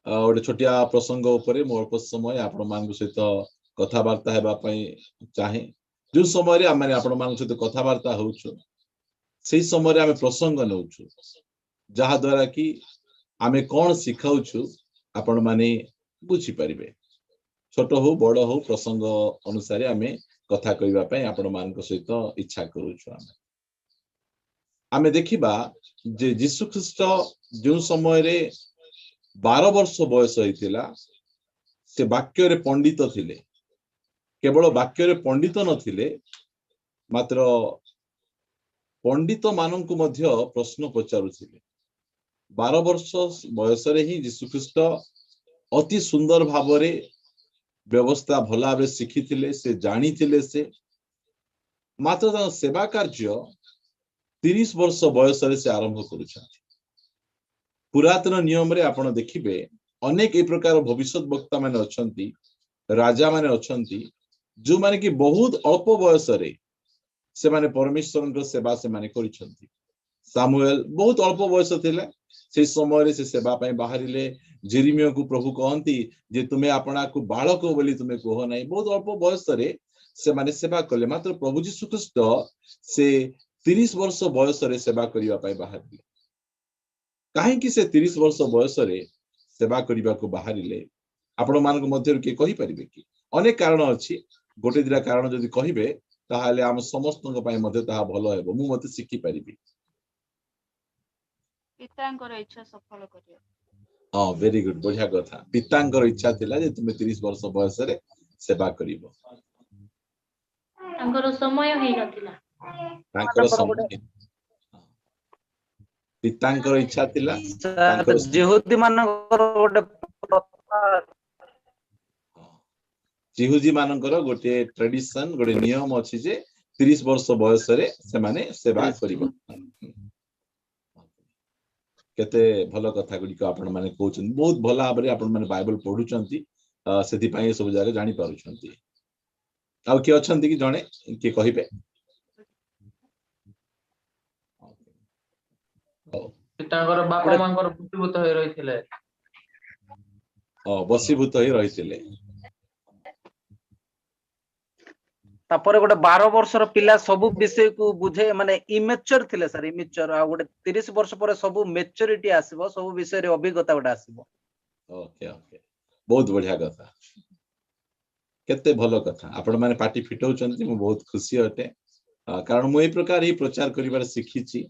गोटे छोटिया प्रसंग उपरे मो अल्प समय आपण मान सहित कथबार्ता हेबा चाहे जो समय आम आपण मान सहित कथबार्ता होउछु से समय आम प्रसंग नौछु जहा द्वारा कि आमे कौन सिखाउछु आपण माने बुझी परिबे छोट हो बड़ हो प्रसंग अनुसार आमे कथा कहबा पई आपण मान सहित इच्छा करूछु आमे देखिबा जे यीशु ख्रीष्ट जो समय रे 12 वर्ष बयस होइतिला से वाक्य रे पंडित थिले केवल वाक्य रे पंडित नथिले मात्र पंडित माननकु मध्य प्रश्न पचारुथिले 12 वर्ष बयस रे ही यीशु ख्रीष्ट अति सुंदर भावरे व्यवस्था भला भाव शिखिथिले से जानिथिले से मात्र सेवा कार्य 30 वर्ष बयस रे से आरंभ करूछथि पुरातन नियम रे आपण देखिबे अनेक ए प्रकार भविष्य वक्ता माने अछंती राजा माने अछंती जो माने कि बहुत अल्प बयस रे से माने परमेश्वर के सेवा से माने करिसंती सामुएल बहुत अल्प बयस थिले से समय रे से सेवा पई बाहरिले जेरेमिया को प्रभु कहंती जे तुमे आपना को बालक बोली तुमे कहो नाही बहुत अल्प बयस रे से माने सेवा कले मात्र प्रभु यीशु ख्रीष्ट से 30 वर्ष बयस रे सेवा करिवा पई बाहरिले कहीं कि से 30 वर्ष बयस रे सेवा करिबा को बाहरिले आपण मानक मध्य के कहि परिबे कि अनेक कारण अछि गोटे दिरा कारण जदि कहिबे ताहाले हम समस्त को पई मध्य ताहा भलो हेबो मु मते सिखि परिबी पितांकर इच्छा सफल करियो हां वेरी गुड बढ़िया कथा पितांकर इच्छा थिला जे तुमे 30 वर्ष बयस रे सेवा करिवो तांकर समय हेइ नथिला तांकर समय पितांकर इच्छा थिला तांकर जिहुदी मानकर गोटे जिहुदी मानकर गोटे ट्रेडिशन गोटे नियम अछि जे 30 वर्ष बयस रे से माने सेवा करिवो केते भलो कथा गुडी को आपण माने कहउछन बहुत भला भाबरे आपण माने बाइबल पढुचंती सेति पई सब जागा जानि पारुचंती आ के अछंती कि जणे के कहिबे तांकर बापा मांकर पुत्रभूत होई रहिथिले बसीभूत होई रहिथिले तापर गोटे 12 वर्षर पिला सब विषय को बुझे माने इमेच्योर थिले सर इमेच्योर आ गोटे 30 वर्ष पर सब मैच्योरिटी आसीबो सब विषय रे अभिज्ञता गोटे आसीबो ओके ओके बहुत बढ़िया कथा केते भलो कथा आपण माने पार्टी फिटौचंती मु बहुत खुशी हटे कारण मु ए प्रकार ही प्रचार करिवार सिखिची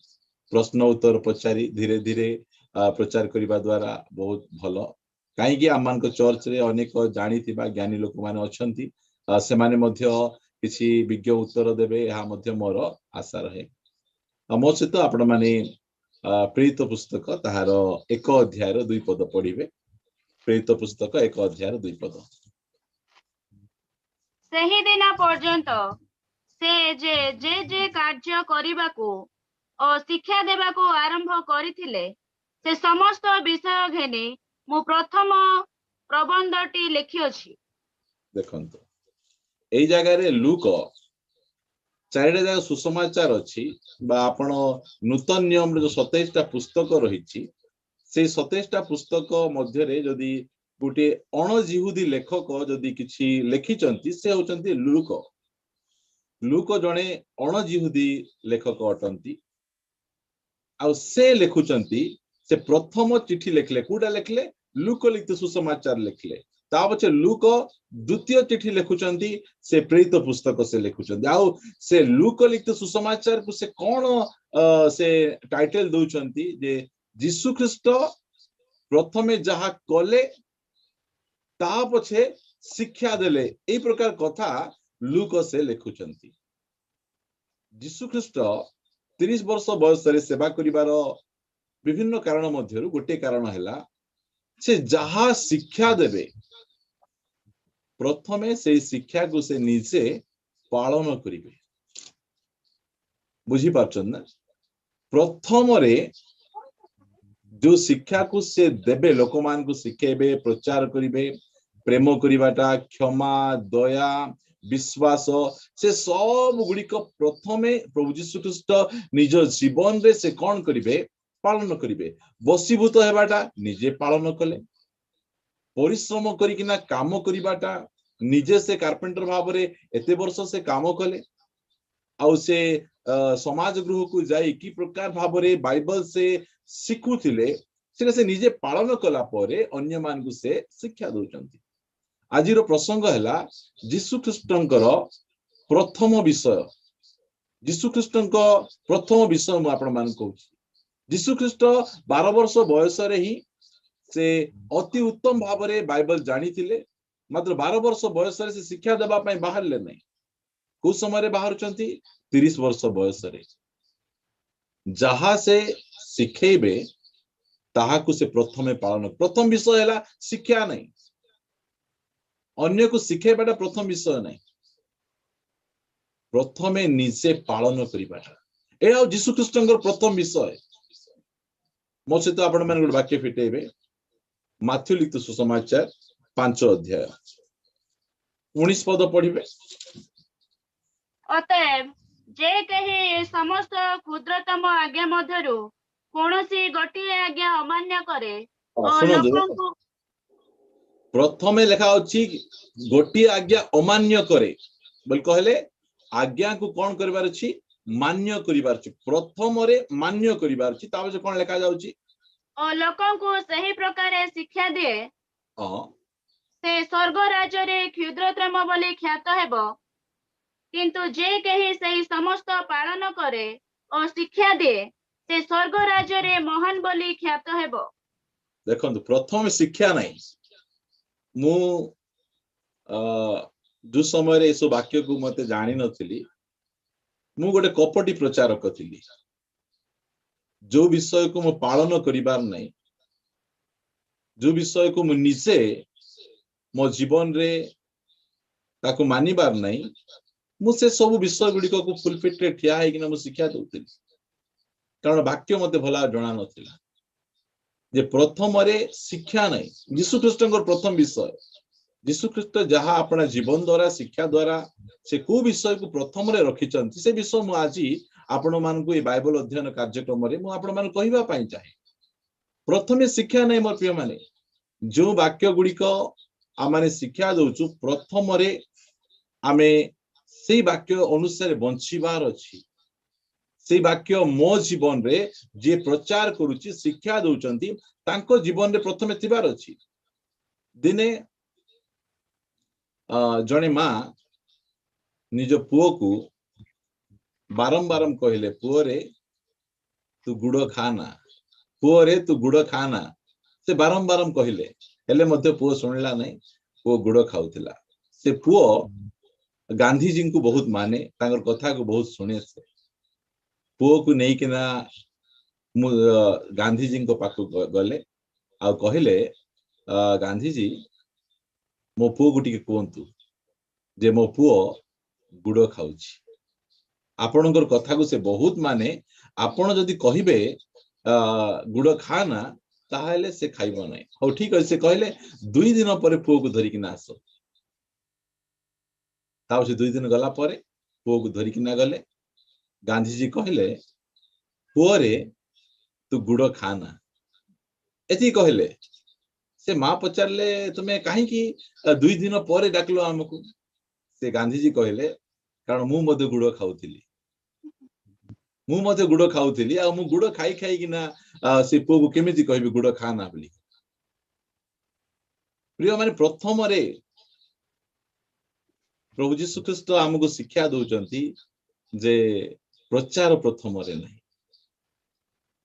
प्रश्न उत्तर पचारी धीरे धीरे प्रचार करिबा द्वारा बहुत भलो काहे कि आमान को चर्च रे अनेक जानिथिबा ज्ञानी लोक माने अछंती से माने मध्य किछि विज्ञ उत्तर देबे या मध्य मोर आशा रहे मो सहित आपण माने प्रेरित पुस्तक ताहार 1 अध्याय रो 2 पद पढिबे प्रेरित पुस्तक 1 अध्याय रो 2 पद सही दिन पर्यंत से जे जे जे कार्य करिबा को और शिक्षा देबा को आरंभ करिथिले से समस्त विषय घेने मु प्रथम प्रबंधटी लिखि अछि देखंतो एई जगह रे लूक चारिटा जगह सुसमाचार अछि बा आपण नूतन नियम रे जो 27 टा पुस्तक रहिछि से 27 टा पुस्तक मध्य रे जदी गोटे अणजिहुदी लेखक जदी किछि लिखिचंती से होचंती लूक लूक जणे अणजिहुदी लेखक अटंती आ से लेखुचंती से प्रथम चिठी लिखले कोडा लिखले लूक लिखित सुसमाचार लिखले ता पछे लूक द्वितीय चिठी लिखुचंती से प्रेरित पुस्तक से लिखुचंती आ से लूक लिखित सुसमाचार को से कोन से टाइटल दोचंती जे यीशु ख्रीष्ट प्रथमे जहा कले ता पछे शिक्षा देले ए प्रकार कथा लूक से लिखुचंती यीशु ख्रीष्ट 30 वर्ष बयस रे सेवा करिवार विभिन्न कारण मध्यरु गोटे कारण हैला से जहा शिक्षा देबे प्रथमे से शिक्षा को से निजे पालन करिवे बुझी पाछन ना प्रथम रे जो शिक्षा को से देबे लोक मान को शिखेबे प्रचार करिवे प्रेम करिवाटा क्षमा दया विश्वास से सब गुडी को प्रथमे प्रभु यीशु ख्रीष्ट निज जीवन रे से कोन करिवे पालन करिवे वशीभूत हेबाटा निजे पालन कले परिश्रम करिकिना काम करिबाटा निजे से कार्पेंटर भाबरे एते वर्ष से काम कले आउ से समाज गृह को जाई की प्रकार भाबरे बाइबल से शिखुथिले से निजे पालन कला परे अन्य मान को से शिक्षा दउचंती। आजिर प्रसंग हैला यीशु ख्रीष्टंकर प्रथम विषय यीशु ख्रीष्टंक प्रथम विषय मु आपण मान कहूची। यीशु ख्रीष्ट 12 वर्ष बयस रे ही से अति उत्तम भाबरे बाइबल जानी थिले मात्र 12 वर्ष बयस रे से शिक्षा देबा पई बाहर ले नै को समय रे बाहर चंती 30 वर्ष बयस रे जहा से शिखेबे ताहा को से प्रथमे पालन प्रथम विषय हैला शिक्षा नहीं अन्य को शिखेबाटा प्रथम विषय नहीं प्रथमे निजे पालन करिबाटा ए आ यीशु ख्रीष्टंकर प्रथम विषय मो सहित आपण मन गोटे वाक्य फिटेबे माथ्यू लिखित सुसमाचार 5 अध्याय 19 पद पढ़िबे। अतएव जे कहे समस्त क्षुद्रतम आज्ञा मध्यरु कोनोसी गोटिए आज्ञा अमान्य करे और लोकंकु प्रथमे लिखा अछि गोटिए आज्ञा अमान्य करे बोल कहले आज्ञा को कोन करबार अछि मान्य करिबार अछि प्रथम रे मान्य करिबार अछि ताबे कोन लिखा जाउछि और लोकंकु सही प्रकार शिक्षा दिए से स्वर्ग राज्य रे क्षुद्रतम बोली ख्यात हेबो किंतु जे कही सही समस्त पालन करे और शिक्षा दे से स्वर्ग राज्य रे महान बोली ख्यात हेबो। देखंतु प्रथम शिक्षा नहीं मु जो समय रे सो वाक्य को मते जानि नथिली मु गोटे कपटी प्रचारक थिली जो विषय को मु पालन करिबार नहीं जो विषय को मु निजे मो जीवन रे ताको मानिबार नहीं मु से सब विषय गुडी को फुलफिट रे ठिया है कि मु शिक्षा दउथिली कारण वाक्य मते भला जणा नथिला जे प्रथम रे शिक्षा नहीं यीशु ख्रीष्टंकर प्रथम विषय यीशु ख्रीष्ट जहा अपना जीवन द्वारा शिक्षा द्वारा से को विषय को प्रथम रे रखिचंती से विषय मु आजी आपण मान को ए बाइबल अध्ययन कार्यक्रम रे मु आपण मान कहिबा पई चाहे प्रथमे शिक्षा नहीं मोर प्रिय माने जो वाक्य गुडी को आमाने शिक्षा दउचु प्रथम रे आमे से वाक्य अनुसार बंचिबार अछि से वाक्य मो जीवन रे जे प्रचार करूची शिक्षा दउचंती तांको जीवन रे प्रथमे थिबार अछि दिने जणे मां निज पुओ को बारंबार कहले पुओ रे तू गुड़ खाना पुओ रे तू गुड़ खाना से बारंबार कहले हेले मध्य पुओ सुनिला नहीं पुओ गुड़ खाउथिला से पुओ गांधी जी को बहुत माने तांगर कथा को बहुत सुने से पुओ को नहीं किना गांधी जी को पाखु गले आ कहले गांधी जी मो पुओ को टिके कहंतु जे मो पुओ गुड़ खाउची आपणकर कथा को से बहुत माने आपण जदि कहिबे गुड़ खाना ताहेले से खाइबो नहीं हो ठीक है से कहले 2 दिन पर पुओ को धरि किना आसो ताउ से 2 दिन गला पर पुओ को धरि किना गले गांधी जी कहले पुओ रे तू गुड़ खाना एति कहले से मां पचारले तुमे काहे की 2 दिन पर डाकलो हमको से गांधी जी कहले कारण मु मधे गुड़ खाउथिली मु मधे गुड़ खाउथिली आ मु गुड़ खाई खाई कि ना से पुओ को केमिति कहबी गुड़ खाना बोली प्रिय माने प्रथम रे प्रभु यीशु ख्रीष्ट हमको शिक्षा दउचंती जे प्रचार प्रथम रे नहीं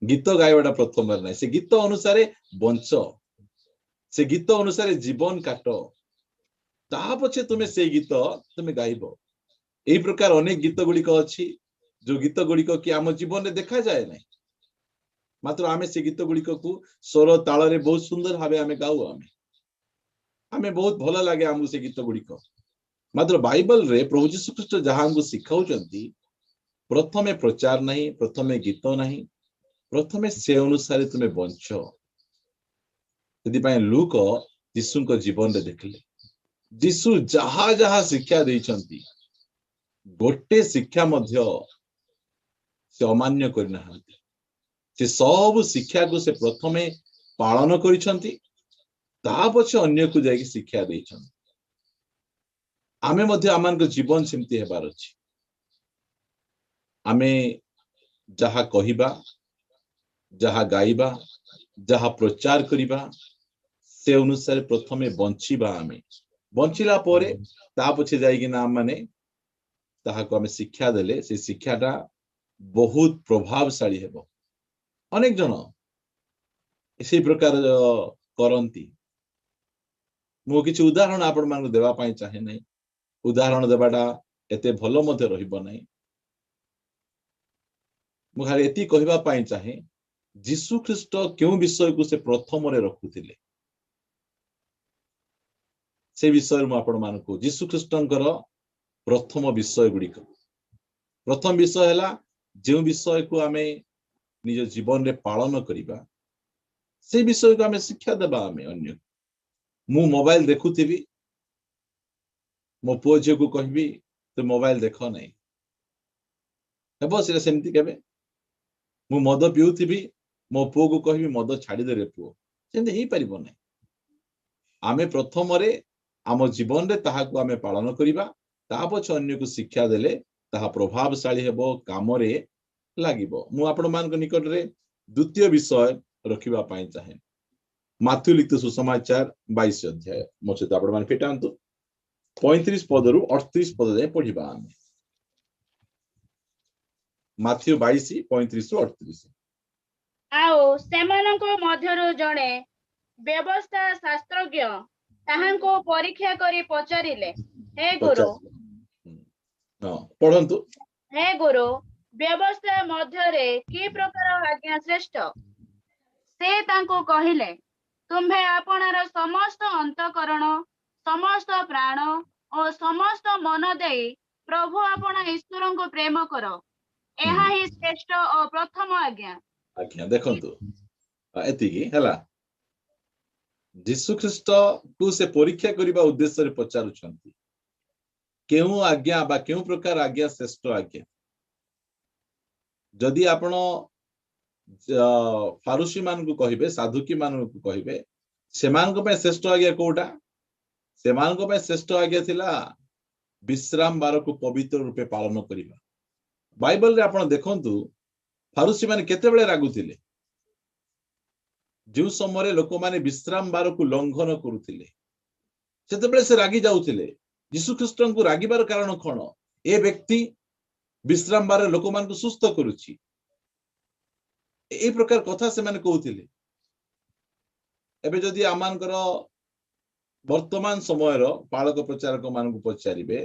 गीत गायबाटा प्रथम रे नहीं से गीत अनुसार बंच से गीत अनुसार जीवन काट ता पछे तुमे से गीत तुमे गाइबो एई प्रकार अनेक गीत गुड़िक अच्छी जो गीत गुड़िक कि आम जीवन में देखा जाए नहीं मात्र आमे से गीत गुड़िक को स्वर ताल रे बहुत सुंदर भाव आमे गाऊ आमे बहुत भल लगे आमको से गीत गुड़िक मात्र बाइबल रे प्रभु यीशु ख्रीष्ट जहां हमको सिखाउचंती प्रथमे प्रचार नहीं प्रथमे गीत नहीं प्रथमे से अनुसार तुमे बंच लूक यीशु को जीवन रे देखले यीशु जहा जहा शिक्षा देइचंती गोटे शिक्षा मध्य से अमान्य करना हांती से सब शिक्षा को से प्रथमे पालन करिसंती ता पछे अन्य को जाई शिक्षा देछन आमे मध्य आमान को जीवन सेमती हेबार अछि आमे जहा कहिबा जहा गाइबा जहा प्रचार करिबा से अनुसार प्रथमे बंचिबा आमे बंचिला परे ता पछे जाई कि ना माने ताहा को आमे शिक्षा देले से शिक्षाटा बहुत प्रभावशाली हेबो अनेक जन इसी प्रकार करंती मु किछि उदाहरण आपण मान देबा पई चाहे नै उदाहरण देबाटा एते भलो मध्ये रहिबो नै मु खाली एती कहिबा पई चाहे यीशु ख्रीष्ट क्यों विषय को से प्रथम रे रखुथिले से विषय मु आपण मान को यीशु ख्रीष्टंकर प्रथम विषय गुडी प्रथम विषय हला जे विषय को आमे निज जीवन रे पालन करिबा से विषय को आमे शिक्षा देबा आमे अन्य मु मोबाइल देखुथिबी मो पुओ को कहबी तो मोबाइल देख नै हेबो से सेमती केबे मु मद पिउथिबी मो पुओ को कहबी मद छाडी दे रे पुओ सेमती हे परिबो नै आमे प्रथम रे आम जीवन रे ताहा को आमे पालन करिबा ता पछ अन्य को शिक्षा देले ताहा प्रभावशाली हेबो काम रे लागिबो मु आपण मान को निकट रे द्वितीय विषय रखिबा पाई चाहे माथ्यू लिखित सुसमाचार 22 अध्याय मो सहित आपण मान फिटांतु 35 पदरु 38 पद जाय पढिबा आमे माथ्यू 22 35 रु 38 आओ सेमानको मध्यरु जणे व्यवस्था शास्त्रज्ञ ताहांको परीक्षा करी पचारिले हे गुरु पढंतु हे गुरु व्यवस्था मध्यरे की प्रकार आज्ञा श्रेष्ठ से तांको कहिले तुम्हे आपणार समस्त अंतकरण समस्त प्राण और समस्त मन दे प्रभु आपण ईश्वर को प्रेम करो एहा ही श्रेष्ठ और प्रथम आज्ञा आज्ञा देखंतु एति की हला यीशु ख्रीष्ट को से परीक्षा करिबा उद्देश्य रे पचारुछंती केउ आज्ञा बा केउ प्रकार आज्ञा श्रेष्ठ आज्ञा जदि आपण फारुसी मान को कहिबे साधुकी मान को कहिबे सेमान को पे श्रेष्ठ आज्ञा कोटा सेमान को पे श्रेष्ठ आज्ञा थिला विश्राम बार को पवित्र रूपे पालन करिबा बाइबल रे आपण देखंतु फारुसी मान केते बेले रागुथिले जो समय लोक माने विश्राम बार को लंघन करुथिले सेते बेले से रागी जाउथिले यीशु ख्रीष्ट को रागिबार कारण कोन ए व्यक्ति विश्राम बार लोक मान को सुस्त करूची ए प्रकार कथा से माने कहउथिले एबे जदि आमानकर वर्तमान समय रो पालक प्रचारक मान को पचारिबे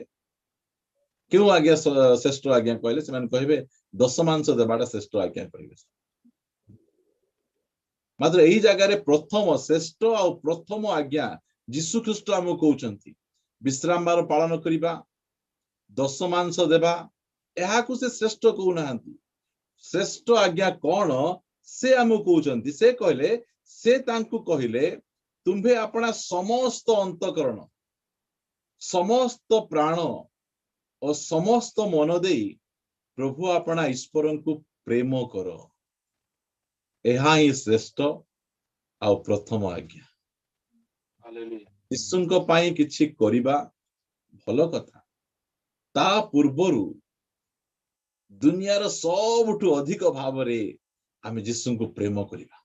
क्यों आज्ञा श्रेष्ठ आज्ञा कहले से माने कहबे दशमांश देबाटा श्रेष्ठ आज्ञा कहबे मात्र एही जगह रे प्रथम श्रेष्ठ आ प्रथम आज्ञा यीशु ख्रीष्ट हमको कहउचंती विश्राम बार पालन करिबा दशमांश देबा एहा को से श्रेष्ठ कहू नाहंती श्रेष्ठ आज्ञा कौन से हमको कहउचंती से कहले से तांकु कहिले तुम्हे अपना समस्त अंतकरण समस्त प्राण और समस्त मन दे प्रभु अपना ईश्वर को प्रेम करो एहा ही श्रेष्ठ आ प्रथम आज्ञा यीशुଙ୍କ ପାଇଁ କିଛି କରିବା ଭଲ କଥା ता पूर्वरु दुनियार सबुठु अधिक भावरे आमे यीशुଙ୍କୁ प्रेम करिबा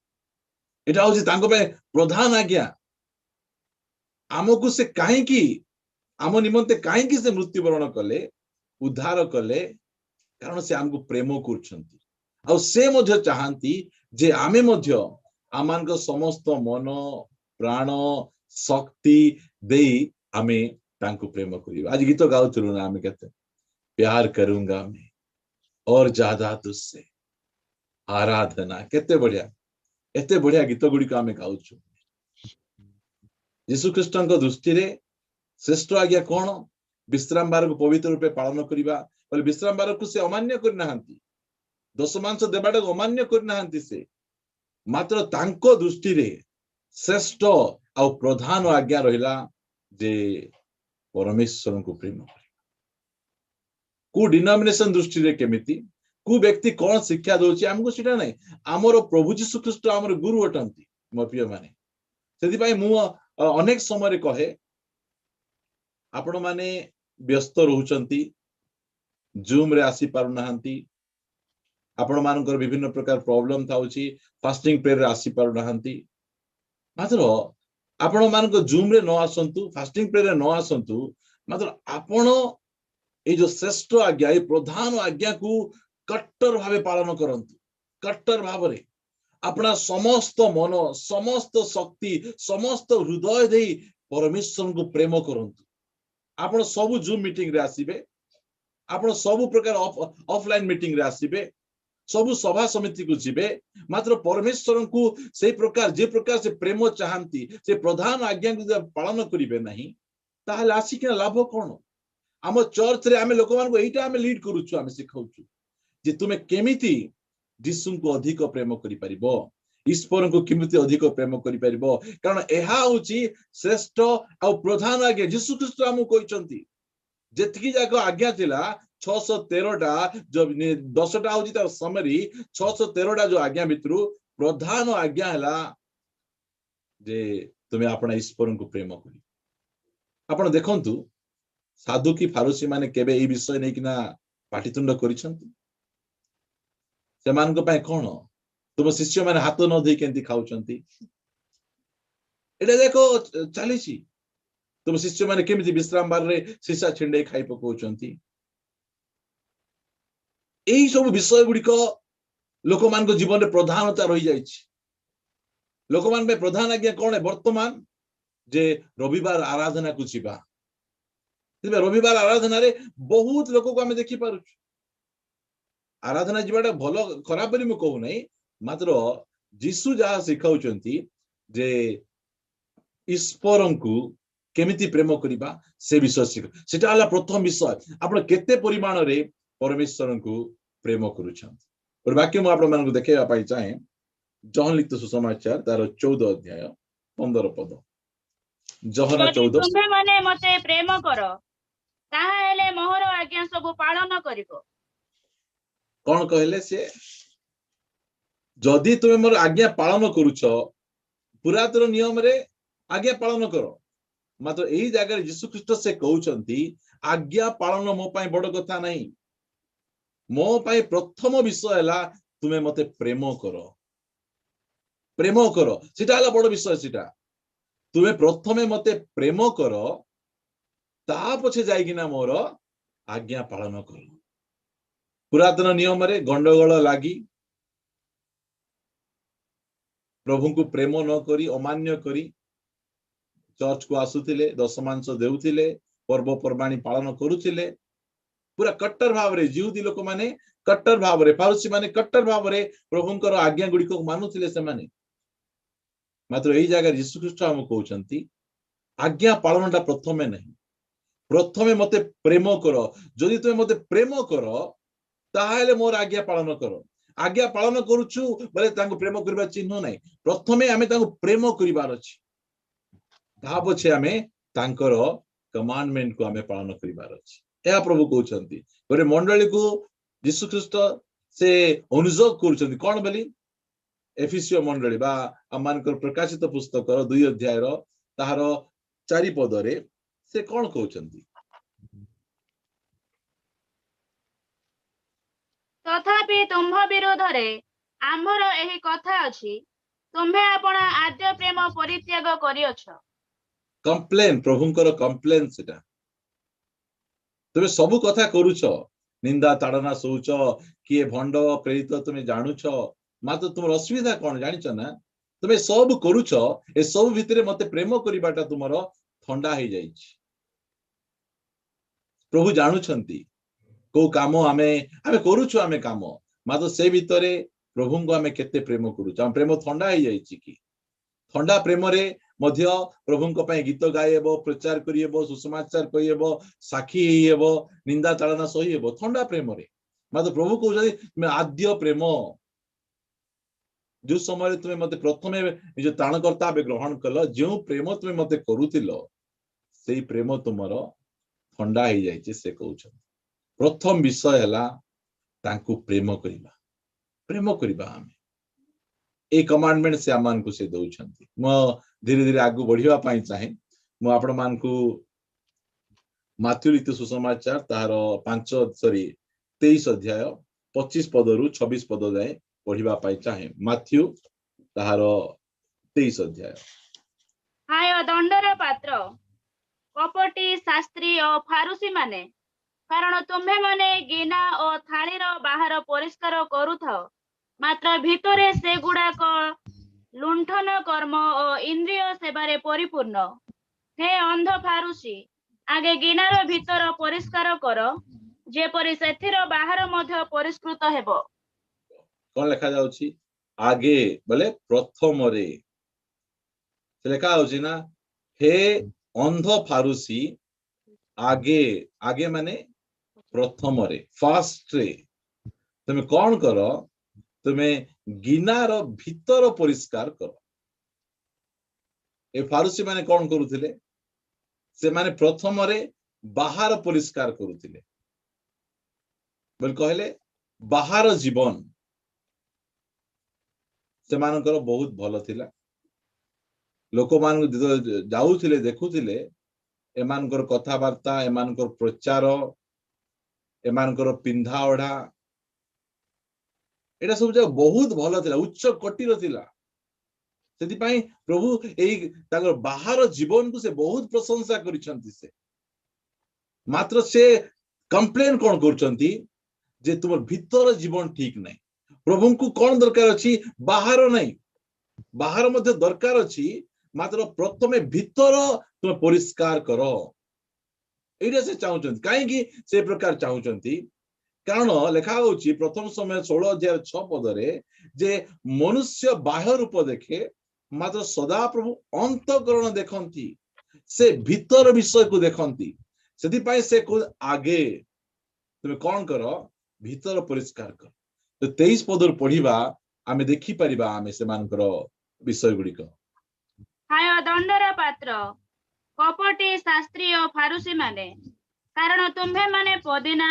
एटा होची तांको पे प्रधान आज्ञा आमको से काहे की आम निमंते काहे की से मृत्युवरण कले उद्धार कले कारण से हमको प्रेम करछंती आ से मध्य चाहंती जे आमे मध्य आमानक समस्त मन प्राण शक्ति देई आमे तांको प्रेम करिबा आज गीत गाउथुलु ना आमे कहते प्यार करूंगा मैं और ज्यादा तुझसे आराधना केते बढ़िया एते बढ़िया गीत गुडी को आमे गाउछु यीशु ख्रीष्टଙ୍କ दृष्टि रे श्रेष्ठ आज्ञा कोन विश्राम बार को पवित्र रूपे पालन करिबा बोले विश्राम बार को से अमान्य करनाहंती दशमांश देबाटा को अमान्य करनाहंती से मात्र तांको दृष्टि रे श्रेष्ठ आ प्रधान आज्ञा रहिला जे परमेश्वर को प्रेम करिबा को डिनोमिनेशन दृष्टि रे केमिति को व्यक्ति कौन शिक्षा दोची हमको सीटा नहीं आमर प्रभु यीशु ख्रीष्ट आमर गुरु अटंती मो प्रिय माने सेति पई मु अनेक समय कहे आपण माने व्यस्त रहउचंती जूम रे आसी पारु नाहंती आपण मानकर विभिन्न प्रकार प्रॉब्लम थाउची फास्टिंग प्रेयर रे आसी पारु नाहंती मात्र आपण मानकर जूम रे न आसंतु फास्टिंग प्रेयर रे न आसंतु मात्र आपण ए जो श्रेष्ठ आज्ञा ए प्रधान आज्ञा को कट्टर भावे पालन करंतु कट्टर भावरे अपना समस्त मन समस्त शक्ति समस्त हृदय दे परमेश्वर को प्रेम करंतु आपण सब जूम मीटिंग रे आसीबे आपण सब प्रकार ऑफलाइन मीटिंग रे आसीबे सब सभा समिति को जीवे मात्र परमेश्वर को से प्रकार जे प्रकार से प्रेम चाहती से प्रधान आज्ञा को पालन करिवे नहीं ताहले आसी के लाभ कोन आम चर्च रे आमे लोक मान को एटा आमे लीड करूछु आमे सिखाउछु जे तुमे केमिति यीशु को अधिक प्रेम करि परिबो ईश्वर को केमिति अधिक प्रेम करि परिबो कारण एहा होची श्रेष्ठ आ प्रधान आज्ञा यीशु ख्रीष्ट हमु कहिसंती जेतकी जाको आज्ञा थिला 613टा जो 10टा होची तार समरी 613टा जो आज्ञा भितरु प्रधान आज्ञा हला जे तुमे आपना ईश्वर को प्रेम करि आपण देखंतु साधु की फारूसी माने केबे ए विषय नै किना पाटितुंड करिसंती सेमान को पाए कोन तुम शिष्य माने हाथ न धोई केंती खाउचंती एटा देखो चलीसी तुम शिष्य माने केमिति विश्राम बार रे सीसा छिंडे खाई पकोचंती एई सब विषय गुडी को लोक मान को जीवन रे प्रधानता रही जाईछि लोक मान में प्रधान आज्ञा कोन है वर्तमान जे रविवार आराधना को जीवा तेबे रविवार आराधना रे बहुत लोक को हमें देखि पारु आराधना जीवाटा भलो खराब बली म कहू नै मात्र जीसु जहा सिखाउचंती जे ईश्वरन को केमिति प्रेम करिबा से विषय सिख सेटा हला प्रथम विषय आपण केते परिमाण रे परमेश्वर को प्रेम करूछन और वाक्य म आपण मान को देखेबा पाई चाहे जहन लिखित सुसमाचार तार 14 अध्याय 15 पद जहन 14 तुम्हे माने मते प्रेम करो ताहा हेले मोहर आज्ञा सब पालन करिवो कौन कहले से जदि तुम मोर आज्ञा पालन करूछ पुरातन नियम रे आज्ञा पालन करो मात्र एही जगह यीशु ख्रीष्ट से कहउचंती आज्ञा पालन मो पाई बड़ कथा नहीं मो पाई प्रथम विषय हला तुमे मते प्रेम करो सेटा हला बड़ विषय सेटा तुमे प्रथमे मते प्रेम करो ता पछे जाइकिना मोर आज्ञा पालन करो पुरातन नियम रे गंडगोल लागी प्रभु को प्रेम न करी अमान्य करी चर्च को आसुथिले दशमांश देउथिले पर्व पर्वाणी पालन करुथिले पूरा कट्टर भाव रे जिहुदी लोक माने कट्टर भाव रे फारूसी माने कट्टर भाव रे प्रभुंकर आज्ञा गुडी को मानुथिले से माने मात्र एही जगह यीशु ख्रीष्ट हम कहउचंती आज्ञा पालनटा प्रथमे नहीं प्रथमे मते प्रेम करो जदि तुमे मते प्रेम करो ताहेले मोर आज्ञा पालन करो आज्ञा पालन करूछु बोले तांको प्रेम करबा चिन्ह नाही प्रथमे आमे तांको प्रेम करिवार अछि ता पछे आमे तांकर कमांडमेंट को आमे पालन करिवार अछि एहा प्रभु कहउचंती गोरे मंडली को यीशु ख्रीष्ट से अनुरोध करूचंती कोन बोली एफिसियो मंडली बा अमानकर प्रकाशित पुस्तक 2 अध्याय रो ताहार 4 पद रे से कोन कहउचंती तथापि तुम्भ विरोध रे आम्भर एही कथा अछि तुम्भे आपण आद्य प्रेम परित्याग करियछ कंप्लेन प्रभुंकर कंप्लेन सेटा तुमे सब कथा करूछ निंदा ताड़ना सोच किए भंड प्रेरित तुमे जानुछ मात्र तुमर असुविधा कोन जानिछ ना तुमे सब करूछ ए सब भितरे मते प्रेम करिबाटा तुमर ठंडा हे जाइछ प्रभु जानुछंती को काम आमे करूछु आमे काम मात्र से भितरे प्रभु को आमे केते प्रेम करूछु हम प्रेम ठंडा हे जाइछि कि ठंडा प्रेम रे मध्य प्रभु को पय गीत गायबो प्रचार करियबो सुसमाचार करियबो साखी हेयबो निंदा ताड़ना सहियबो ठंडा प्रेम रे मात्र प्रभु को जदि आद्य प्रेम जो समय तुमे मते प्रथमे निज त्राणकर्ता बे ग्रहण कल जो प्रेम तुमे मते करूतिलो सेई प्रेम तुमर ठंडा हे जाइछि से कहउछ प्रथम विषय हला तांको प्रेम करिबा आमे ए कमांडमेंट से आमान को से दउछंती म धीरे धीरे आगु बढ़िया पाई चाहे मु आपण मानकु माथ्यू लिखित सुसमाचार तार 23 अध्याय 25 पद रु 26 पद जाए पढ़िबा पाई चाहे माथ्यू तार 23 अध्याय। हाय दंडर पात्र कपटी शास्त्री और फारुसी माने कारण तुम्हें माने गिना और थालीर बाहर परिष्कार करूथाओ मात्र भितरे से गुड़ाक लुंठन कर्म और इंद्रिय सेवारे परिपूर्ण। हे अंध फारुसी आगे गिनार भितर परिष्कार कर जेपरि सेथिर बाहर मध्य परिष्कृत हेबो। कौन लिखा जाउची आगे बोले प्रथम रे लिखा होची ना हे अंध फारुसी आगे आगे माने प्रथम रे फास्ट रे तुम कौन कर तुम्हें गिनार भीतर परिष्कार कर। ए फारुसी माने कौन करुथिले से माने प्रथम रे बाहर परिष्कार करुथिले बोल कहले बाहर जीवन से मानकर बहुत भल थिला लोक मान जाउथिले देखुथिले एमानकर कथावार्ता एमानकर प्रचार एमानकर पिंधा ओढ़ा एटा सब जगह बहुत भल थिला उच्च कोटिर थिला सेति पई प्रभु एई ताकर बाहर जीवन को से बहुत प्रशंसा करिसंती से मात्र से कंप्लेन कोन करचंती जे तुमर भीतर जीवन ठीक नै प्रभु को कोन दरकार अछि बाहर नै बाहर मध्ये दरकार अछि मात्र प्रथमे भीतर तुम परिष्कार करो एटा से चाहुचंती काहे कि से प्रकार चाहुचंती कारण लेखा होची प्रथम समय 16 अध्याय 6 पद रे जे मनुष्य बाह्य रूप देखे मात्र सदा प्रभु अंतःकरण देखंती से भीतर विषय को देखंती सेति पई से को आगे तुम कोन करो भीतर परिष्कार कर तो 23 पद पढ़िबा आमे देखि परिबा आमे से मानकर विषय गुडी को हाय दंडर पात्र कपटी शास्त्री और फारुसी माने कारण तुम्हें माने पुदीना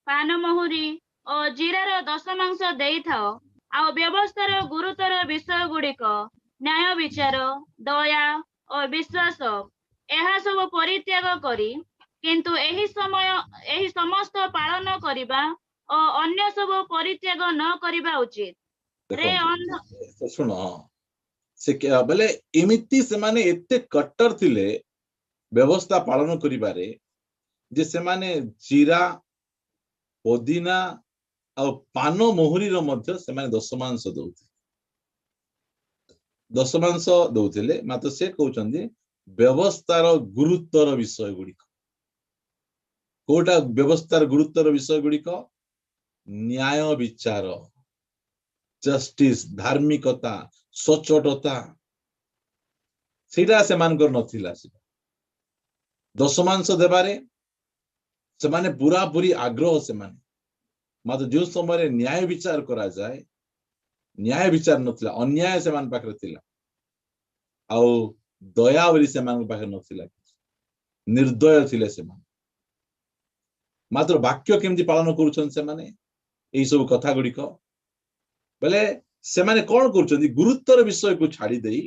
पान महुरी और जीरार दशमांश देई थाओ आ व्यवस्थार गुरुतर विषय गुड़िक न्याय विचार दया और विश्वास यह सब परित्याग करी किंतु एही समस्त पालन करिबा और अन्य सब परित्याग न करिबा उचित। रे अंध सुनो से बोले एमिति से माने एते कट्टर थिले व्यवस्था पालन करिबारे जे से माने जीरा पुदीना और पान मोहरी रो मध्य से माने दशमांश दौथिले मात्र से कहउचंदी व्यवस्थार गुरुत्वर विषय गुडी कोटा व्यवस्थार गुरुत्वर विषय गुडी न्याय विचार जस्टिस धार्मिकता सचोटता सेटा से मानकर नथिला दशमांश देबारे से माने पूरा पूरी आग्रह से माने मात्र जो समय न्याय विचार करा जाए न्याय विचार नथिला अन्याय से मान पाखरे थिला आउ दया बोली से मान पाखरे नथिला निर्दय थिले से मान मात्र वाक्य केमती पालन करूछन से माने एई सब कथा गुडी को बेले से माने कोन करूछन गुरुत्वर विषय को छाड़ी देई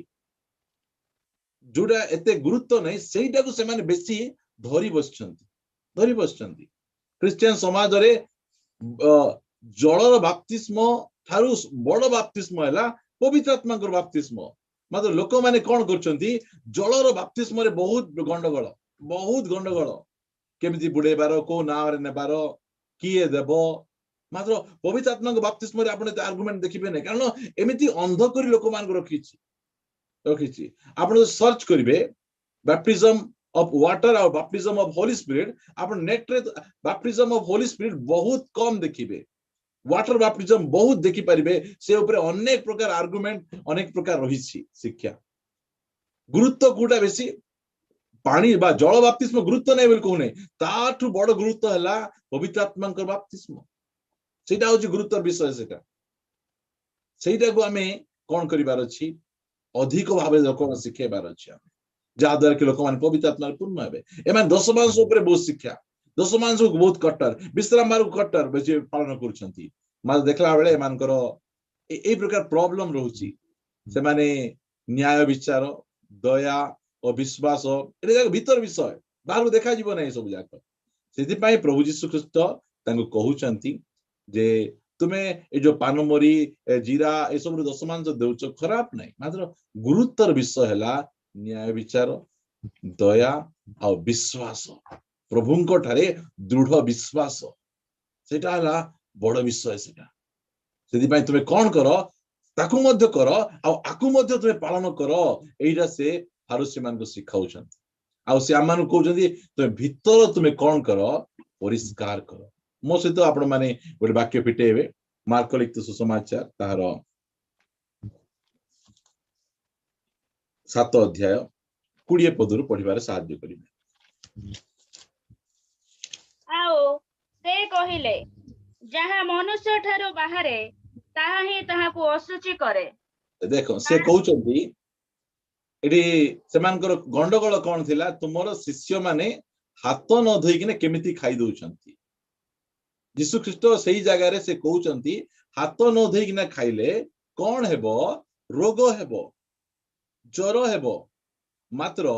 जोडा एते गुरुत्व नै सेइटा को से माने बेसी धरी बसचंती क्रिश्चियन समाज रे जलर बाप्तिस्म थारु बड़ बाप्तिस्म हैला पवित्र आत्मा को बाप्तिस्म मात्र लोक माने कोन करचंती जलर बाप्तिस्म रे बहुत गंडगोल केमिति बुडेबार को नाम रे नेबार किए देबो मात्र पवित्र आत्मा को बाप्तिस्म रे आपण आर्गुमेंट देखिबे नै कारण एमिति अंध करी लोक मान को रखिछि आपण सर्च करिवे बैप्टिज्म ऑफ वाटर और बैप्टिज्म ऑफ होली स्पिरिट आपण नेट रे बैप्टिज्म ऑफ होली स्पिरिट बहुत कम देखिबे वाटर बैप्टिज्म बहुत देखि परिबे से ऊपर अनेक प्रकार आर्गुमेंट अनेक प्रकार रहिछि शिक्षा गुरुत्व कोटा बेसी पानी बा जल बैप्टिज्म गुरुत्व नै बोल कहू नै ताठु बड़ गुरुत्व हला पवित्र आत्मा को बैप्टिज्म सेटा होछि गुरुत्व विषय सेटा को हमें कोन करिवार अछि अधिक भाबे लोक शिखेबार अछि जहाँ द्वारा कि लोक मान पवित्र आत्मा पूर्ण हेबे एमान दशमांश ऊपर बहुत शिक्षा दशमांश को बहुत कट्टर विश्राम बार को कट्टर बेसी पालन करूछंती माल देखला बेले एमानकर ए प्रकार प्रॉब्लम रहउची से माने न्याय विचार दया और विश्वास एटा भीतर विषय बाहर देखा जीव ना सब जाक से प्रभु जीशु ख्रीस्ट कहउचंती जे तुमे ए जो पानमरी जीरा ए सब दशमांश देउछ खराब नहीं मात्र गुरुत्वर विषय है न्याय विचार दया और विश्वास प्रभुंको ठारे दृढ़ विश्वास सेटा हला बड़ विषय सेटा सेति तुमे कौन कर ताकू मध्य कर आकू मध्य तुमे पालन कर एइटा से फारूसी मान को सिखाउछन आ से आम मान कहउछन तुमे भीतर तुमे कौन कर परिष्कार कर मो सहित आपण माने गोटे वाक्य फिटेबे मार्क लिखित सुसमाचार तार 7 अध्याय 20 पदरु पढ़िबार साहाय्य करिवे आओ से कहिले जहाँ मनुष्य ठारो बाहरे ताहा ही ताहाको असुचि करे देखो से कहउछंती एडी सेमानकर गंडगोल कोन थिला तुमरो शिष्य माने हाथ न धोई किने केमिति खाई दउछंती यीशु ख्रीष्ट सही जगह रे से कहउछंती हाथ न धोई किने खाइले कोन हेबो रोग हेबो ज्वर हेबो मात्र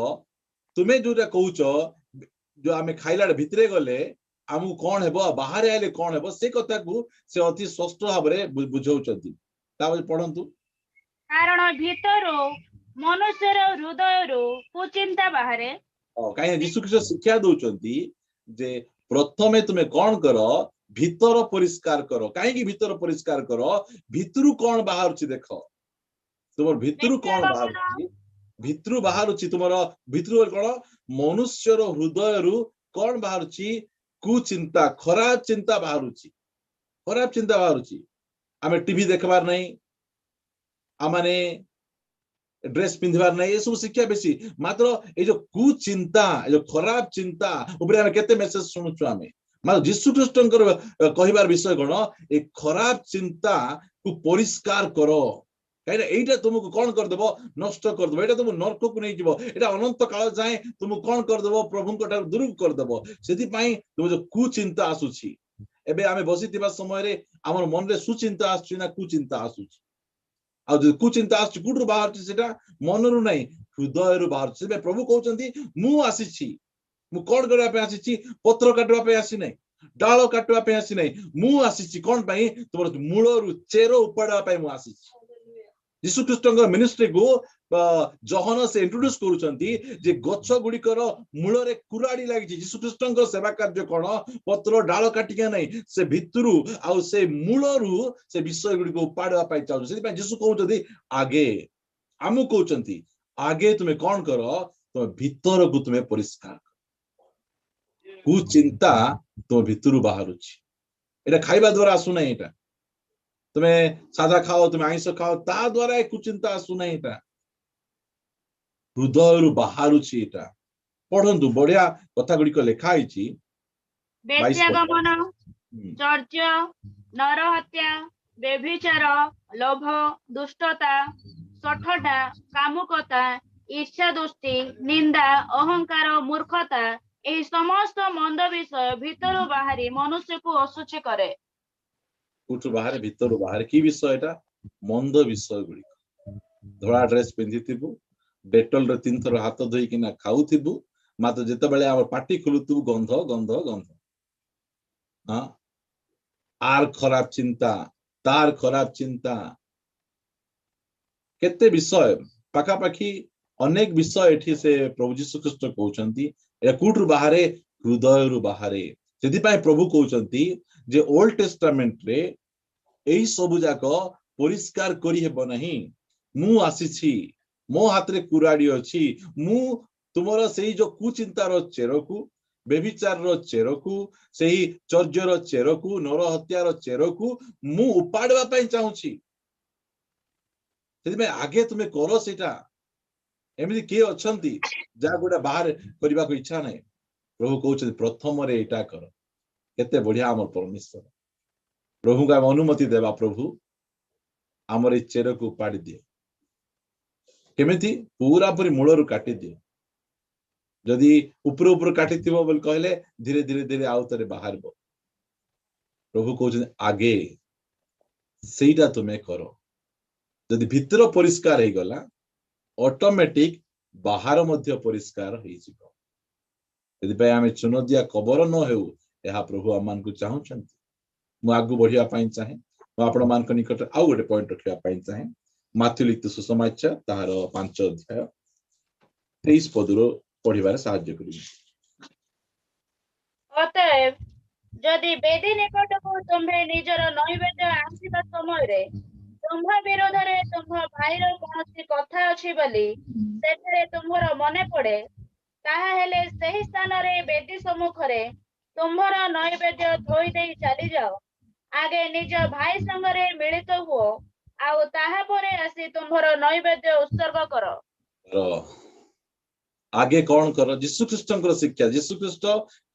तुमे जोटा कहउछ जो आमे खाइला भितरे गले आमु कोन हेबो बाहर आइले कोन हेबो से कथा को से अति स्पष्ट भाव रे बुझाउछंती ताबे पढंतु कारण भीतरो मनुष्यर हृदयरो कुचिंता बाहरे कहीं यीशु ख्रीष्ट शिक्षा दउछंती जे प्रथमे तुमे कोन करो भीतर परिष्कार करो कहीं भीतर परिष्कार करो भितरु कोन बाहर छी देखो तुम भितरु कोन बाहर छी भितरु बाहर छी तुमरो भितरु कोन मनुष्यर हृदयरु कोन बाहर छी कुचिंता खराब चिंता बाहर छी खराब चिंता बाहर छी आमे टीवी देखबार नहीं आमाने ड्रेस पिंधबार नहीं ये सब शिक्षा बेसी मात्र ए जो कुचिंता ए जो खराब चिंता ऊपर आमे केते मेसेज सुनुछु आमे मात्र यीशु ख्रीष्टंकर कहिबार विषय कोन ए खराब चिंता को परिष्कार करो कहीं एटा तुमको कौन कर देबो नष्ट कर देबो एटा तुम नरक को नहीं जीवो एटा अनंत काल जाए तुम कौन कर देबो प्रभु को दूर कर देबो सेति पई तुम जो कुचिंता आसुची एबे आमे बसितिबा समय रे हमर मन रे सुचिंता आसुची ना कुचिंता आसुची आ जो कुचिंता आसुची कुडु बाहर छी सेटा मनरु नहीं हृदय रु बाहर छी प्रभु कहउचंती मु आसीची मु कोन करबा पे आसीची पत्र काटबा पे आसी नहीं डालो काटबा पे आसी नहीं मु आसीची कोन पई तुमर मूल रु चेरो उपाडा पे मु आसीची यीशु ख्रीष्टंकर मिनिस्ट्री को जहन से इंट्रोड्यूस करूचंती जे गच्छ गुड़िकर मूल रे कुराड़ी लागि यीशु ख्रीष्टंकर सेवा कार्य कोन पत्र डाल काटिके नहीं से भितरु आ से मूलरु से विषय गुडी को उपाडवा पाई चाउ सेति पई यीशु कहउचंती आगे आमु कहउचंती आगे तुमे कोन करो तुमे भीतर को तुमे परिष्कार कु चिंता तो भितरु बाहर छी एटा खाइबा द्वारा आसु नहीं एटा तुम्हें सादा खाओ तुम्हें आइंस खाओ ता द्वारा कुचिंता आसु नहीं एटा हृदय बाहर एटा पढ़ंतु बढ़िया कथा गुडी को लिखा आइछि बेश्यागमन चर्चा नरहत्या व्यभिचार लोभ दुष्टता सठटा कामुकता ईर्ष्या दृष्टि निंदा अहंकार मूर्खता एही समस्त मंद विषय भीतर बाहरी मनुष्य को असुचि करे कुछ बाहर भीतर बाहर की विषय एटा मंद विषय गुडी धोला ड्रेस पिंधिथिबु डेटल रे 3 थर हाथ धोई किना खाउथिबु मात्र जेते बेले हमर पाटी खुलुतु गंध गंध गंध हां आर खराब चिंता तार खराब चिंता केते विषय पाखा पाखी अनेक विषय एठी से प्रभु यीशु ख्रीष्ट कहउचंती ए कुटरु बाहरे हृदय रु बाहरे सेति पई प्रभु कहउचंती जे ओल्ड टेस्टामेंट रे एई सबु जाको परिष्कार करी हेबो नहीं मु आसीछि मो हाथ रे कुराडी अछि मु तुमरो सेही जो कुचिंतार चेरकु बेविचार चेरकु सेही चर्जर चेरकु नर हत्यार चेरकु मु उपाडवा पई चाहूछि सेति में आगे तुमे करो सेटा एमिति के अछंती जा गोडा बाहर करबा को इच्छा नहीं प्रभु कहउछ प्रथम रे एटा कर केते बढ़िया हमर परमेश्वर प्रभु का अनुमति देवा प्रभु हमर ए चेर को उपाड़ी दियो केमिति पूरा पूरी मूलरु काटी दियो जदि ऊपर ऊपर काटी थिबो बोल कहले धीरे धीरे धीरे आउतरे बाहरबो प्रभु कहउछ आगे सेटा तुमे करो जदि भीतर परिष्कार हे गला ऑटोमेटिक बाहर मध्य परिष्कार होइजिबो एदिपय आमे चुनदिया कबर न हेउ एहा प्रभु आमान को चाहुचंती मु आगु बढ़िया पाई चाहे मु आपण मान को निकट आउ गोटे पॉइंट रखिया पाई चाहे माथ्यू लिखित सुसमाचार ताहार 5 अध्याय 23 पदरो पढ़िबार सहाय्य करिबे। अतएव जदि बेदी निकटको तुम्हें निजर नैवेद्य आसिबा समय रे तुम्भ विरोधरे तुम्भ भाईर कोनोसी कथा अछि बोली सेठरे तुम्भर मने पड़े ताहा हेले सही स्थान रे बेदी सम्मुखरे तुम्भर नैवेद्य थोई देई चली जाओ आगे निज भाई संगरे मिलित हुओ आउ ताहा परे आसी तुम्भर नैवेद्य उत्सर्ग करो। आगे कौन कर यीशु ख्रीष्टଙ୍କର शिक्षा यीशु ख्रीष्ट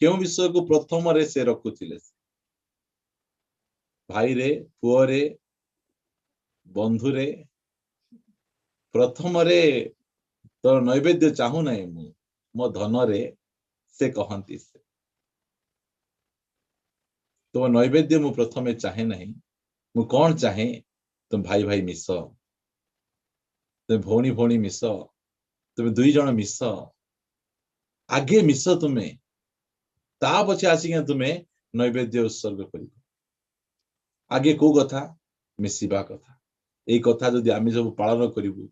केउ विषय को प्रथम रे से रखुथिले भाई रे पुओ रे बंधु रे प्रथम रे तो नैवेद्य चाहू नहीं मु मो धन रे से कहंती से तो नैवेद्य मु प्रथमे चाहे नहीं मु कौन चाहे तुम भाई भाई मिस तुम भौणी भौणी मिस तुम दुई जन मिस आगे मिस तुम्हें ता पछे आसिक तुम्हें नैवेद्य उत्सर्ग कर आगे को कथा मिसिबा कथा ए कथा जदि आमे सब पालन करिबु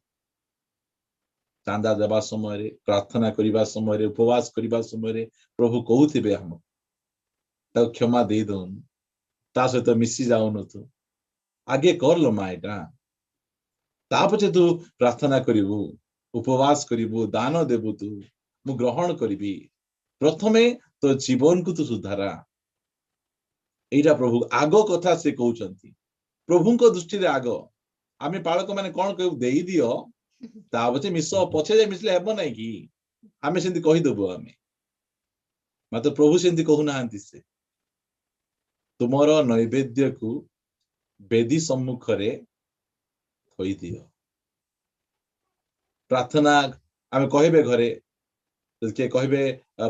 चांदा देवा समय प्रार्थना करने समय उपवास करने समय प्रभु कहते हम क्षमा दे दौन ता सहित मिसी जाऊन तू आगे कर लो माँ यहाँ पछे तू प्रार्थना करिबु उपवास करिबु दान देबु तू मु ग्रहण करी प्रथमे तो जीवन को तू सुधारा एटा प्रभु आग कथा से कहउचंती प्रभु को दृष्टि रे आग आमे पालक माने कोन कहू देई दियो ता पछे मिस पछे जे मिसले हेबो नै कि आमे सेंती कहि देबो आमे मात्र प्रभु सेंती कहू नाहंती से तुमरो नैवेद्य को बेदी सम्मुख रे थोई दियो प्रार्थना आमे कहबे घरे के कहबे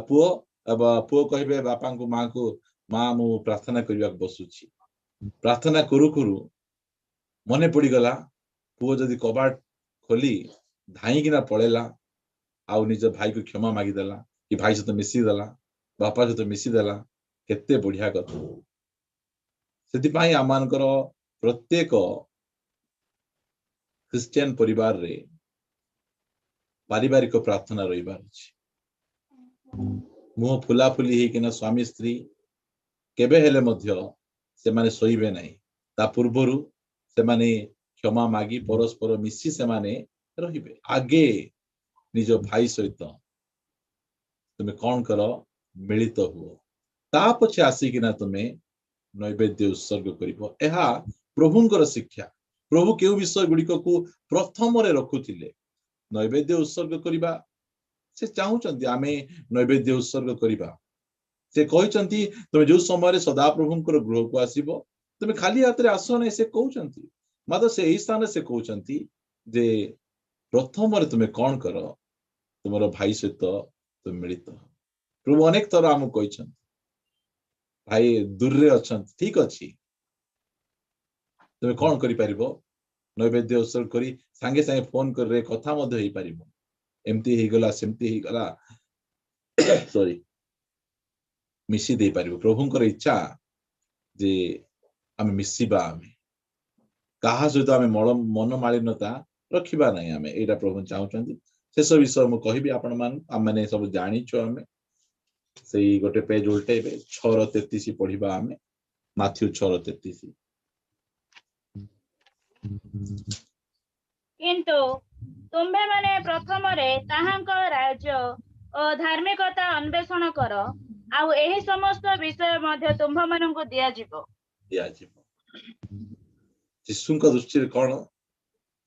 पुओ अब पुओ कहबे बापा को माँ मु प्रार्थना करबा बसुची प्रार्थना करू करू मने पड़ी गला पुओ जदि कबाट खोली धाई किना पळेला आउ निज भाई को क्षमा मागी देला कि भाई सहित मिसी देला बापा सहित मिसी देला केते बढ़िया कथा सेति पई आमानकर प्रत्येक क्रिश्चियन परिवार रे पारिवारिक प्रार्थना रहिबार अछि मुह फुला फुली ही किना स्वामी स्त्री केबे हेले मध्य से माने सोइबे नहीं ता पूर्वरु से माने क्षमा मागी परस्पर मिसी से माने रहिबे आगे निज भाई सहित तुम्हें कौन कर मिलित हुओ ता पछे आसिकिना तुम्हें नैवेद्य उत्सर्ग करिबो एहा प्रभुंकर शिक्षा प्रभु केउ विषय गुड़िक को प्रथम रे रखुथिले नैवेद्य उत्सर्ग करिबा से चाहूचंती आमे नैवेद्य उत्सर्ग करिबा से कहचंती तुम जो समय सदा प्रभुंकर गृह को आसीबो तुम खाली हाथ रे आसो नै से कहचंती मात्र से एही स्थान से कहचंती जे प्रथम रे तुम कौन कर तुमर भाई सहित तुम मिलित प्रभु अनेक थर आम कहचंती भाई दूर रे अछंती ठीक अछि तुम कौन करि परिबो नैवेद्य उत्सर्ग करी सांगे सांगे फोन कर रे कथा मध्य होई परिबो एमती ही गला सेमती ही गला सॉरी मिसी दे पारिबो प्रभुंकर इच्छा जे आमे मिसिबा आमे कहा सहित आमे मन मालिन्यता रखिबा नहीं आमे एटा प्रभु चाहउचंती शेष विषय मु कहबी आपण मान आमे सब जानिचो आमे सेही गोटे पेज उल्टेबे 6:33 पढ़िबा आमे माथ्यू 6:33 किंतु तुम्भे माने प्रथम रे ताहांक राज्य और धार्मिकता अन्वेषण कर आउ एही समस्त विषय मध्य तुम्भ माननकु दिया जिवो यीशुंक दृष्टि कौन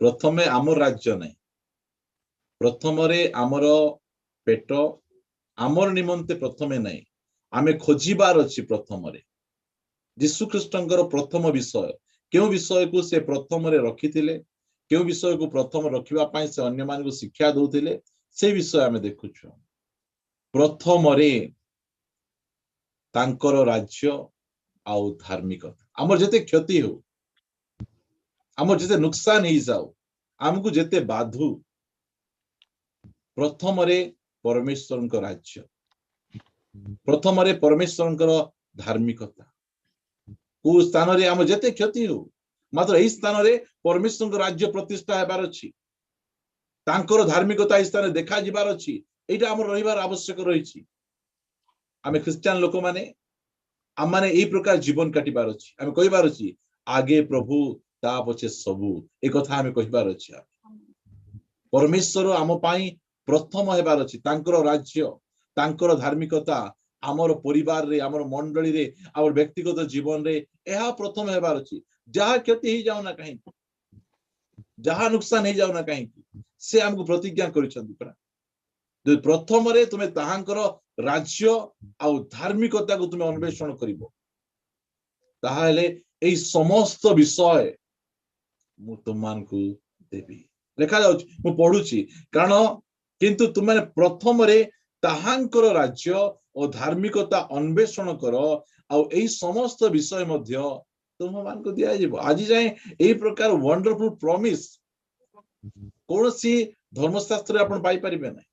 प्रथमे आमर राज्य नहीं प्रथम रे आमर पेट आमर निमंते प्रथमे नहीं आमे खोजिबार अछि प्रथम रे यीशु ख्रीष्टंकर प्रथम विषय केउ विषय को से प्रथम रे रखिथिले केउ विषय को प्रथम रखिबा पई से अन्य मान को शिक्षा दउथिले से विषय आमे देखुछु प्रथम रे तांकर राज्य आउ धार्मिकता आमर जते क्षति हो आमर जते नुकसान ही जाओ आमको जते बाधु प्रथम परमेश्वर राज्य प्रथम परमेश्वर धार्मिकता को स्थान रे आम जते क्षति हो मात्र यही स्थान रे परमेश्वर राज्य प्रतिष्ठा हेबार अछि तांकर धार्मिकता इस स्थान देखा जिबार अछि एटा हमर रहिबार आवश्यक रहिछि आमे क्रिश्चियन लोक माने आम माने एई प्रकार जीवन काटिबार अछि आमे कहिबार अछि आगे प्रभु ता पछे सबु ए कथा आमे कहिबार अछि परमेश्वर आम पाई प्रथम हेबार अछि तांकर राज्य तांकर धार्मिकता आमर परिवार रे आमर मंडली रे आमर व्यक्तिगत जीवन रे एहा प्रथम हेबार अछि जहा क्षति ही जाउ ना कहीं जहा नुकसान ही जाउ ना कहीं से हमको प्रतिज्ञा करिसथि परा जे प्रथम रे तुमे ताहांकर राज्य आ धार्मिकता को तुमे अन्वेषण करिवो ताहाले एई समस्त विषय मु तुमान को देबी लेखा जाउछ मु पढुची कारण किंतु तुमे प्रथम रे ताहांकर राज्य और धार्मिकता अन्वेषण कर आ एई समस्त विषय मध्य तुम मान को दिया जिवो आज जाए एई प्रकार वंडरफुल प्रॉमिस कोनसी धर्मशास्त्र रे आपण पाई परिबे नै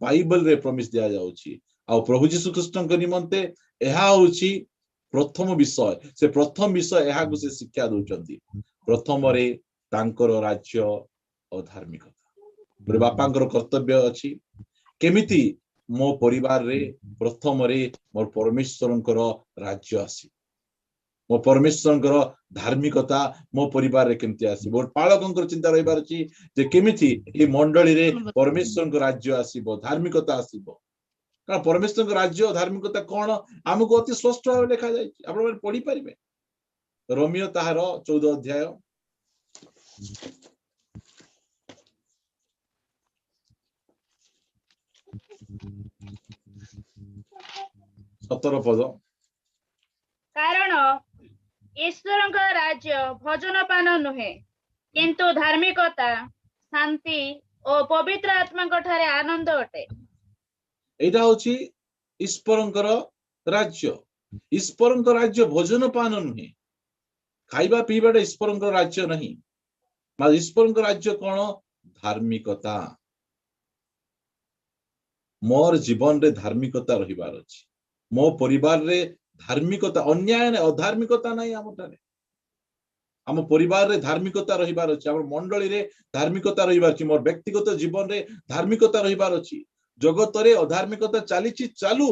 बाइबल रे प्रॉमिस दिया जाउची आ प्रभु यीशु ख्रीष्टन के निमंते एहा होची प्रथम विषय से प्रथम विषय एहा को से शिक्षा दोचंती प्रथम रे तांकर राज्य और धार्मिकता गोटे बापांकर कर्तव्य अछि केमिति मो परिवार रे प्रथम रे मोर परमेश्वरंकर राज्य आसी मो परमेश्वरंकर धार्मिकता मो परिवार रे केमिति आसी मोर पालकंकर चिंता रहिबार अछि जे केमिति ए मंडली रे परमेश्वरंकर राज्य आसीबो धार्मिकता आसीबो कारण परमेश्वरंकर राज्य और धार्मिकता कोन हमको अति स्पष्ट भाव लिखा जाय आपण माने पढी परिबे रोमियो ताहार 14 अध्याय 17 पद कारण ईश्वरଙ୍କ राज्य भोजन पान नुहे किंतु धार्मिकता शांति और पवित्र आत्मा ठारे आनंद अटे एटा होची ईश्वरंकर राज्य भोजन पान नुहे खाइबा पीबाटा ईश्वरंकर राज्य नहीं मा ईश्वरंकर राज्य कोन धार्मिकता मोर जीवन रे धार्मिकता रहिबार अछि मो परिवार रे धार्मिकता अन्याय ने अधार्मिकता नहीं आम परिवार रे धार्मिकता रहिबार अछि आम मंडली रे धार्मिकता रहिबार अछि मोर व्यक्तिगत जीवन रे धार्मिकता रहिबार अछि जगत रे अधार्मिकता चालीछि चालू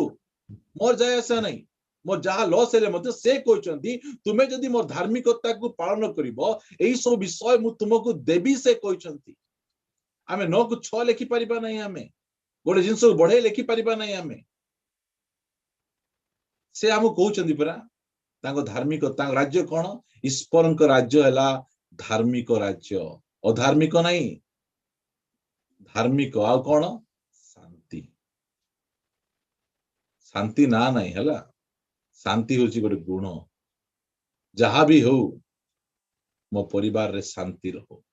मोर जाय आसा नहीं मोर जहा लॉस हेले मते से कहचंती तुमे जदी मोर धार्मिकता को पालन करिवो एई सब विषय मु तुमको देबी से कहचंती आमे 9 को 6 लिखि परिबा नहीं आमे गोटे जिंस बढ़े लिखि परिबा नहीं आमे से हमको कहचंती परा तांको धार्मिकता राज्य कोन ईश्वरंक राज्य हला धार्मिक राज्य अधार्मिक नहीं धार्मिक आ कोन शांति शांति ना नहीं हला शांति होची गोटे गुण जहां भी हो मो परिवार रे शांति रहो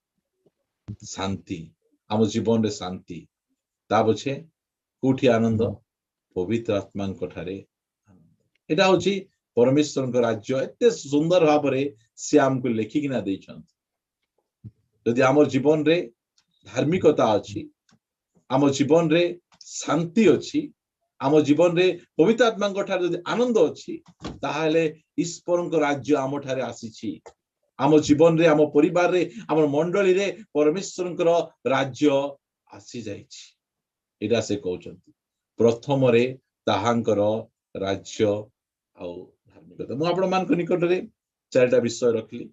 शांति आम जीवन रे शांति ता पछे कोठी आनंद पवित्र आत्मा ठारे आनंद एटा होची परमेश्वर राज्य एते सुंदर भाव रे से हमको लेखिकिना दैछंत यदि आम जीवन रे धार्मिकता अछि आम जीवन रे शांति अछि आम जीवन रे पवित्र आत्मा ठारे यदि आनंद अछि ताहाले ईश्वरंक राज्य आम ठारे आसीछि आम जीवन रे आम परिवार रे आम मंडली रे परमेश्वरंकर राज्य आसी जाइछि एटा से कहउछंती प्रथम रे ताहांकर राज्य आ धार्मिकता मु आपण मान निकट रे चारटा विषय रखली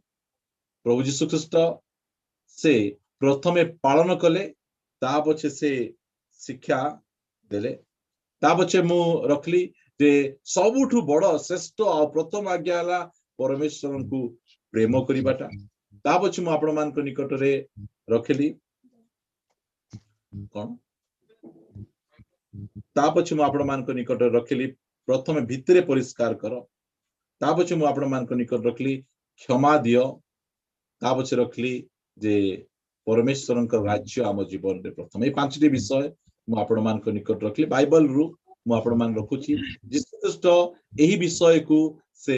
प्रभु यीशु ख्रीष्ट से प्रथमे पालन कले ता पछे से शिक्षा देले ता पछे मु रखली जे सबुठु बड़ श्रेष्ठ आ प्रथम आज्ञा हला परमेश्वर को प्रेम करिबाटा ता पछे मु आपण मान निकट रे रखली कोन ता पछे मु आपण मान निकट रे रखली प्रथमे भितरे परिष्कार कर ता पछे मु आपण मान निकट रखली क्षमा दियो ता पछे रखली जे परमेश्वरंक राज्य आम जीवन रे प्रथम ए पांचटी विषय मु आपण मान निकट रखली बाइबल रु मु आपण मान रखुची यीशु ख्रीष्ट एही विषय को से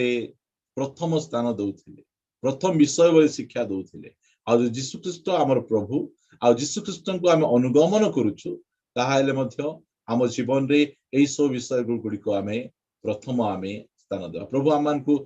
प्रथम स्थान दउथिले प्रथम विषय बोली शिक्षा दउथिले आ यीशु ख्रीष्ट हमर प्रभु आ यीशु ख्रीष्ट को हम अनुगमन करूछु ताहाले मध्य आम जीवन रे एई सब विषय गुड़िक आमे प्रथम आमे स्थान देवा प्रभु आम को